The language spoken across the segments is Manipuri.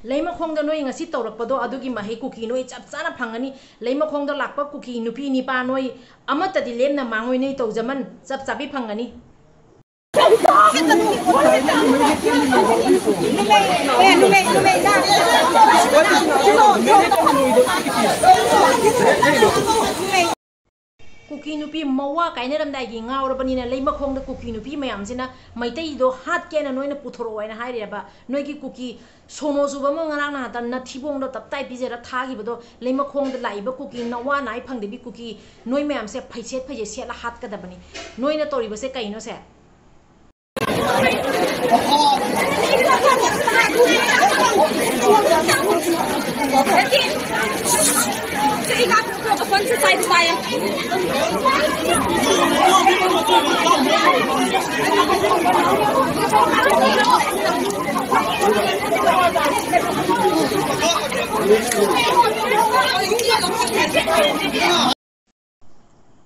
लेमा खोंग नोई ngasi तौरकपदो अदुगी महे कुकी नोई चप चाना फंगनी लेमा खोंग लाकपा कुकी नुपी निपा नोई अमतदि लेमना मांगोई नोई तौजमन चप चापी फंगनी कुकी नुपी मवा काइनरमदागी गाउरबनिना लेमा खोंग कुकी नुपी मयामसिना मैतैदो हात केना नोइना पुथोरोयना हाइरेबा नोइगी कुकी सोनो Shubham ngana ta na thibongdo taptai pijera thagibado leima khongda laiba kuki nawa nai phangdebi kuki noi mayam se phaiset phaje se la hat kadabani noina toriba se kaino se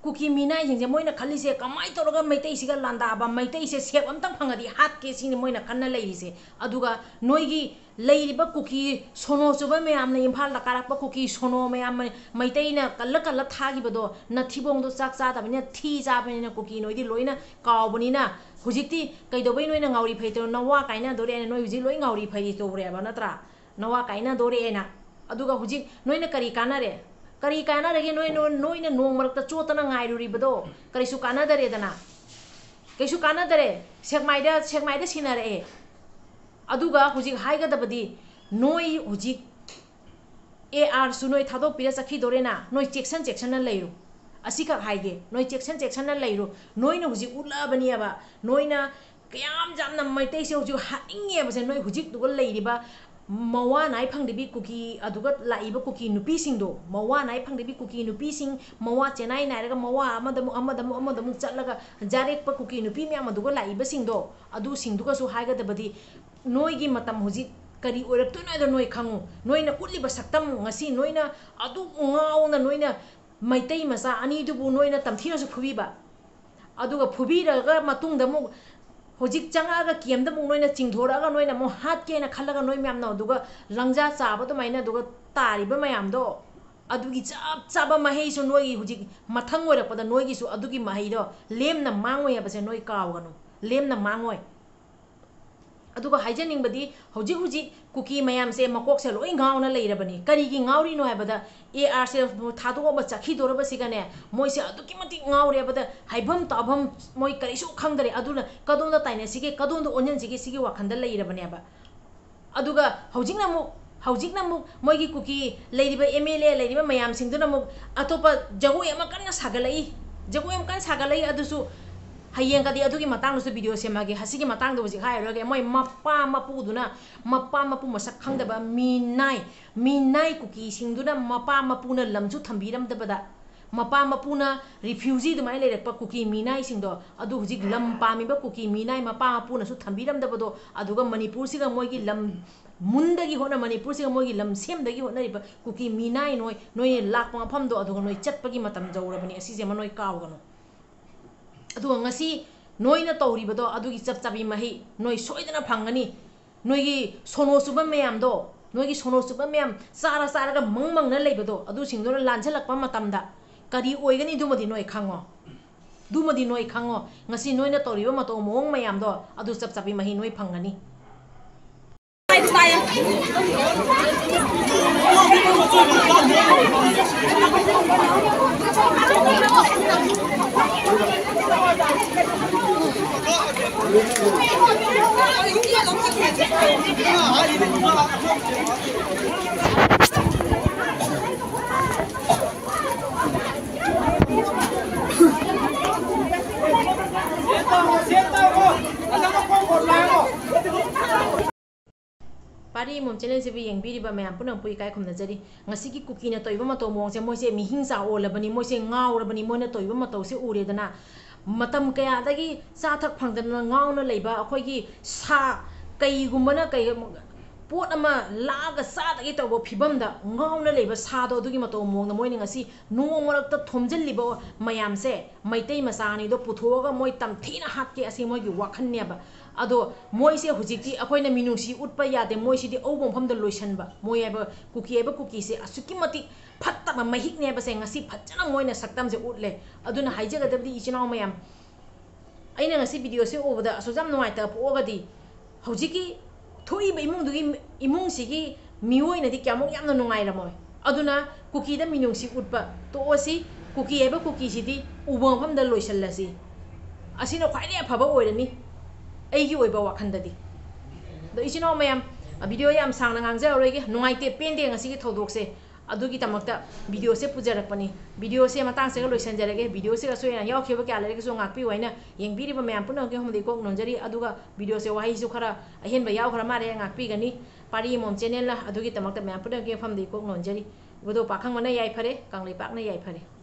Kuki मीना जिंजे मोइना खल्लिसे कमाई तोरगा मैतै सिगा लांदाबा मैतै से सेप अमतंग फंगदी हात के सिने मोइना खन्ना लैरिसे अदुगा नोइगी लैरिबा कुकी सोनो सुबा मयामना इम्फाल दा कारकपा कुकी सोनो मयाम मैतैना कल्ला कल्ला थागिबदो नथिबोंदो चाक चादाबनिना थी जाबनिना कुकी नोइदी लोइना कावबनिना हुजिकती कैदोबै नोइना गाउरी फैतो नवा काइना दोरे नोइ हुजि लोइ गाउरी फैरि तोबरेबा नत्रा नवा काइना दोरेना अदुगा हुजिक नोइना करी कानारे करी काना रगे नोइना नोंग मरकता चोतना गाइरुरिबदो करिसु काना दरेदना कैसु काना दरे सेकमाइदा सिनारे अदुगा हुजिक हाइगदबदी नोइ हुजिक AR सु नोइ थादो पिरा सखी दोरेना नोइ चेक्सन लैरु असिका हाइगे नोइ चेक्सन लैरु नोइना हुजिक उलाबनियाबा नोइना कयाम जामना मैतै से हुजिक हानिंगेबसे नोइ हुजिक दुगल लैरिबा मवा नाइ फंगदेबी कुकी अदुगा लाइबा कुकी नुपी सिंगदो मवा नाइ फंगदेबी कुकी नुपी सिंग मवा चेनाइ नाइरगा मवा अमदमु चलगा जारेकपा कुकी नुपी म्याम अदुगा लाइबा सिंगदो अदु सिंगदुगासु हाइगदबदी नोइगी मतम हुजिक करी ओरक्तुनाइदो नोइ खंगु नोइना उलिबा सक्तम ngasi नोइना अदु ngauna नोइना मैतै मसा अनिदुबु नोइना तमथिनसु फुबीबा अदुगा फुबीरगा मतुंगदमु होजिक चंगागा कियमदा मु नोइना चिंगथोरागा नोइना मो हात केना खल्लागा नोइ म्यामना अदुगा लंगजा चाबदो माइना अदुगा तारिबा मयामदो अदुगी चप चाबा महेसु नोइ होजिक मथंग ओरपदा नोइगिसु अदुगी महेदो लेमना मांगोय बसे नोइ कावगनु लेमना मांगोय अदुगा हाइजनिंगबदी होजिक कुकी मयाम से मकोक से लोइ गाउना लैरबनी करिगी गाउरी नो हाबदा AR से थादोबा चखी दोरबा सिगने मोइ से अदुकी मति गाउरेबदा हाइभम ताभम मोइ करिसु खंगदरे अदुना कदोंदा ताइने सिगे कदोंदा ओन्यन सिगे वाखंदा लैरबनेबा अदुगा हौजिकना मु मोइगी कुकी लैरिबा MLA लैरिबा मयाम सिंगदुना मु अतोपा जगोय अमा कन्ना सागलै अदुसु हयें कदी अदुगी मतांगसु वीडियो सेमागे हसिगी मतांगदो हजिक हायरगे मोइ मप्पा मपु मसक खंगदबा Meenai cookie सिंगदुना Mopa मपुना लमसु थंबीरमदबदा Mopa मपुना refugee दुमाइ लेरकपा cookie Meenai सिंगदो अदु हजिक lump पामिबा cookie Meenai Mopa मपुनासु थंबीरमदबदो अदुगा Manipur सिगा मोइगी lump मुंदगी होना मणिपुर सिगा मोइगी लम सेमदगी होनरिबा कुकी मीनाई नोइ लाकपा मफमदो अदुगा नोइ चटपगी मतम जौरबनी असिजे मनोइ कावगनो अदुगा ngasi नोइना तौरिबदो अदुगी चपचाबी मही नोइ सोइदना फंगनी नोइगी सोनो सुबा मयामदो नोइगी सोनो सुबा मयाम सारागा मंगमंगना लेबदो अदु सिंगदोना लानछलकपा मतमदा करी ओइगनी दुमदी नोइ खंगो ngasi नोइना तौरिबा मतो मोंग मयामदो अदु चपचाबी मही नोइ फंगनी पारी मोम चैनल से भी यंगबीरिबा मैम पुनः पुई काय खुमनजरी ngasi कुकी ना तोइबा मतो मोंगसे मोइसे मिहिंसा ओलबनी मोइसे गाउरबनी मोइना तोइबा मतो से उरेदना मतम कयादगी साथक फंगदना गाउना लेबा अखोइगी सा कईगुमना कई पोट अमा लागा सादगी तोबो फिबमदा गाउना लेबा सादो अदुगी मतो मोंगना मोइनी ngasi नोंग मरकता थोमजलिबा मयामसे मैतै मसानी दो पुथोगा मोइ तमथीना हातके असि मोइगी वाखन्नेबा ꯑꯗꯣ ꯃꯣꯏꯁꯦ ꯍꯧꯖꯤꯛꯇꯤ ꯑꯩꯈꯣꯏꯅ ꯃꯤꯅꯨꯡꯁꯤ ꯎꯠꯄ ꯌꯥꯗꯦ ꯃꯣꯏꯁꯤꯗꯤ ꯑꯧꯕ ꯃꯐꯝꯗ ꯂꯣꯏꯁꯟꯕ ꯃꯣꯏ ꯍꯥꯏꯕ ꯀꯨꯀꯤꯁꯦ ꯑꯁꯨꯛꯀꯤ ꯃꯇꯤꯛ ꯐꯠꯇꯕ ꯃꯍꯤꯛꯅꯦꯕꯁꯦ ꯉꯁꯤ ꯐꯖꯅ ꯃꯣꯏꯅ ꯁꯛꯇꯝꯁꯦ ꯎꯠꯂꯦ ꯑꯗꯨꯅ ꯍꯥꯏꯖꯒꯗꯕꯗꯤ ꯏꯆꯤꯟ ꯏꯅꯥꯎ ꯃꯌꯥꯝ ꯑꯩꯅ ꯉꯁꯤ ꯚꯤꯗꯤꯑꯣꯁꯦ ꯎꯕꯗ ꯑꯁꯨꯛ ꯌꯥꯝ ꯅꯨꯡꯉꯥꯏꯇꯕ ꯄꯣꯛꯑꯒꯗꯤ ꯍꯧꯖꯤꯛꯀꯤ ꯊꯣꯛꯏꯕ ꯏꯃꯨꯡꯁꯤꯒꯤ ꯃꯤꯑꯣꯏꯅꯗꯤ ꯀꯌꯥꯃꯨꯛ ꯌꯥꯝꯅ ꯅꯨꯡꯉꯥꯏꯔꯝꯃꯣꯏ ꯑꯗꯨꯅ ꯀꯨꯀꯤꯗ ꯃꯤꯅꯨꯡꯁꯤ ꯎꯠꯄ ꯇꯣꯛꯑꯁꯤ ꯀꯨꯀꯤ ꯍꯥꯏꯕ ꯀꯨꯀꯤꯁꯤꯗꯤ ꯎꯕ ꯃꯐꯝꯗ ꯂꯣꯏꯁꯜꯂꯁꯤ ꯑꯁꯤꯅ ꯈ꯭ꯋꯥꯏꯗꯒꯤ ꯑꯐꯕ ꯑꯣꯏꯔꯅꯤ ꯑꯩꯒꯤ ꯑꯣꯏꯕ ꯋꯥꯈꯟꯗꯗꯤ ꯑꯗꯣ ꯏꯆꯤꯟ ꯏꯅꯥꯎ ꯃꯌꯥꯝ ꯚꯤꯗꯤꯑꯣ ꯌꯥꯝ ꯁꯥꯡꯅ ꯉꯥꯡꯖꯔꯔꯣꯏꯒꯦ ꯅꯨꯡꯉꯥꯏꯇꯦ ꯄꯦꯟꯗꯦ ꯉꯁꯤꯒꯤ ꯊꯧꯗꯣꯛꯁꯦ ꯑꯗꯨꯒꯤꯗꯃꯛꯇ ꯚꯤꯗꯤꯑꯣꯁꯦ ꯄꯨꯖꯔꯛꯄꯅꯤ ꯚꯤꯗꯤꯑꯣꯁꯦ ꯃꯇꯥꯡꯁꯤꯒ ꯂꯣꯏꯁꯤꯟꯖꯔꯒꯦ ꯚꯤꯗꯤꯑꯣꯁꯤꯒ ꯁꯣꯏꯗꯅ ꯌꯥꯎꯈꯤꯕ ꯀꯌꯥ ꯂꯩꯔꯒꯁꯨ ꯉꯥꯛꯄꯤꯌꯨ ꯍꯥꯏꯅ ꯌꯦꯡꯕꯤꯔꯤꯕ ꯃꯌꯥꯝ ꯄꯨꯝꯅꯃꯛꯀꯤ ꯃꯐꯝꯗ ꯀꯣꯛ ꯅꯣꯟꯖꯔꯤ ꯑꯗꯨꯒ ꯚꯤꯗꯤꯑꯣꯁꯦ ꯋꯥꯍꯩꯁꯨ ꯈꯔ ꯑꯍꯦꯟꯕ ꯌꯥꯎꯈ꯭ꯔ ꯃꯥꯜꯂꯦ ꯉꯥꯛꯄꯤꯒꯅꯤ ꯄꯥꯔꯤ ꯑꯃꯣꯝ ꯆꯦꯅꯦꯜꯅ ꯑꯗꯨꯒꯤꯗꯃꯛꯇ ꯃꯌꯥꯝ ꯄꯨꯝꯅꯃꯛꯀꯤ ꯃꯐꯝꯗ ꯀꯣꯛ ꯅꯣꯟꯖꯔꯤ ꯏꯕꯨꯙꯧ ꯄꯥꯈꯪꯕꯅ ꯌꯥꯏꯐꯔꯦ ꯀꯪꯂꯩꯄꯥꯛꯅ ꯌꯥꯏꯐꯔꯦ